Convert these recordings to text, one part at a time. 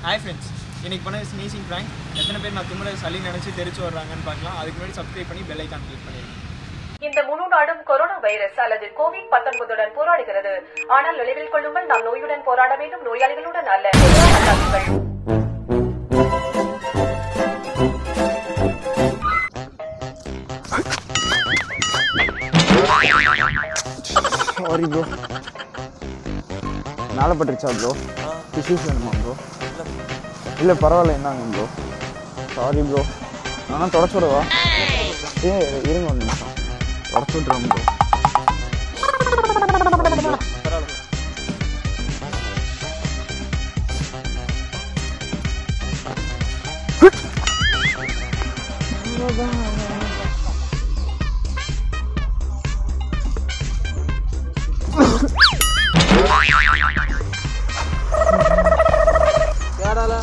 Hi friends, இன்னைக்கு பண்ண sneezing prank. எத்தனை பேர் நான் தும்முற சளி நினைச்சு தெரிச்சு வர்றாங்கன்னு பார்க்கலாம். அதுக்கு முன்னாடி subscribe பண்ணி bell icon click பண்ணிடுங்க. இந்த முழு நாடும் கொரோனா வைரஸ் அல்லது கோவிட்-19 உடன் போராடுகிறது. ஆனால் நினைவில் கொள்ளுங்கள், நாம் நோயுடன் போராட வேண்டும், நோயாளிகளுடன் அல்ல. Sorry bro. நாளை பட்டுருச்சா ப்ரோ? டிஷ்யூஸ் வேணுமா ப்ரோ? இல்லை பரவாயில்ல என்னங்க ப்ரோ. Sorry bro. ஆனால் தொடச்சு விடவா? இருங்க ஒரு நிமிஷம். தொடச்சு விட்றோம் ப்ரோ. யாரால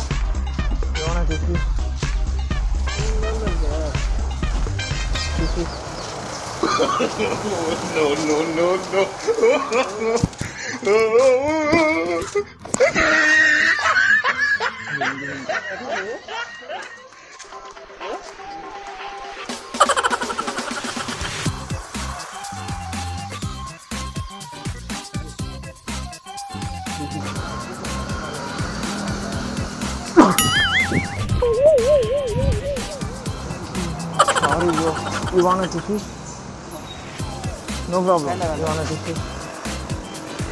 Sorry bro, you want a tissue? No problem, you want a tissue?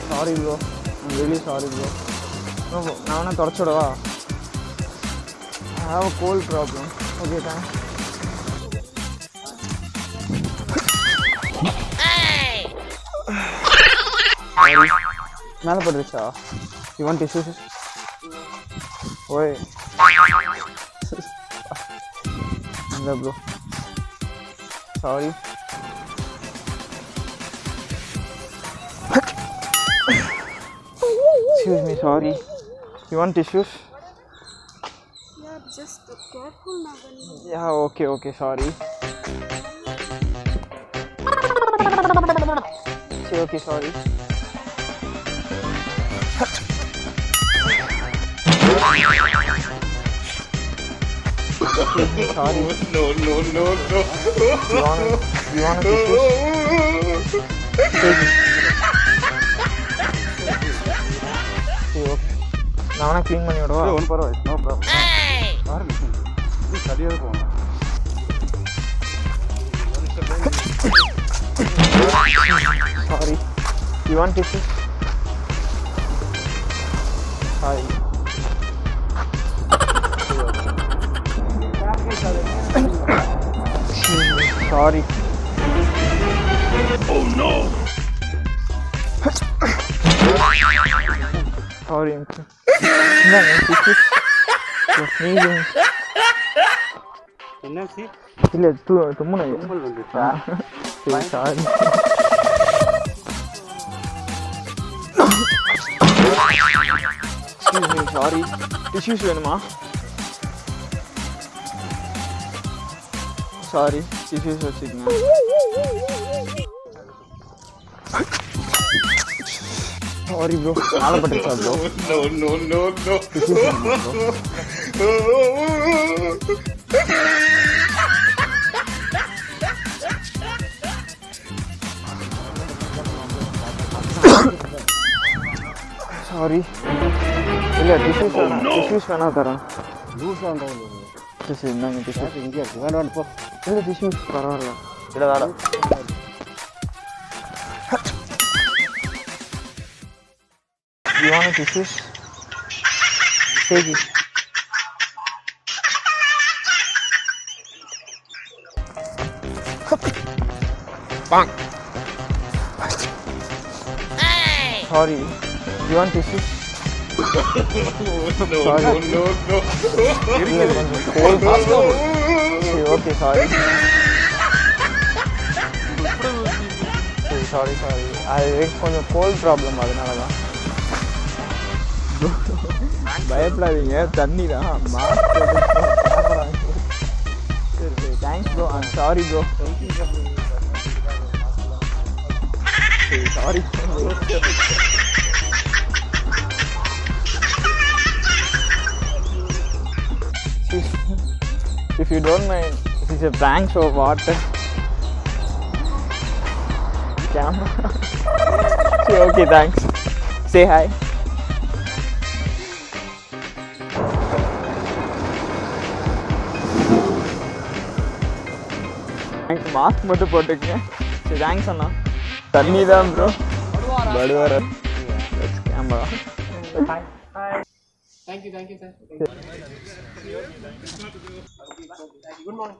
Sorry bro, I'm really sorry bro. No bro, நான் வேணா தொடச்சு விடவா? I have a cold problem. Okay, thanks. Sorry. மேலே பட்டுருச்சா? You want tissues? ஓய் இல்லை bro. Sorry. Excuse me, sorry. You want tissues? Yeah, just careful now. Yeah, okay, sorry. Okay, sorry. Sorry. No. You want a tissue? நான் வேணா clean பண்ணி விடுவா? ஒன்றும் பரவாயில்ல, no problem. இது சரியாக போகணும். Sorry. You want tissue? Sorry. Sorry. Oh no! Sorry. No, tissue. You're sneezing. என்னாச்சு? இல்லை தும்முனை. தும்மல் வந்துச்சா? Sorry. Excuse me, sorry. Tissues வேணுமா? Sorry, tissues வச்சுக்கங்க. Sorry bro, நாளை பட்டுருச்சா bro? No. Tissues வேணுமா bro? Sorry. இல்லை tissues வேணா தரேன். லூஸாக இருந்தால் டிஷ்யூ இந்தாங்க டிஷ்யூ. இங்கே இருக்கு, வேண்டாம் போ. இல்லை டிஷ்யூஸ் பரவாயில்ல. இல்லை வேடா. You want a tissues? Take it. Bang. Hey. Sorry. You want tissues? No. Okay, sorry. Sorry. அது கொஞ்சம் கோல்ட் ப்ராப்ளம், அதனால தான். பயப்படாதீங்க, தண்ணி தான். சரி thanks bro. I'm sorry bro. Sorry. If you don't mind, this is a prank show. What? Camera. Okay, thanks. Say hi. Mask மட்டும் போட்டுக்கங்க. சரி, தேங்க்ஸ் அண்ணா. தண்ணி தான் ப்ரோ. படுவா camera. Thank you, sir. Good morning.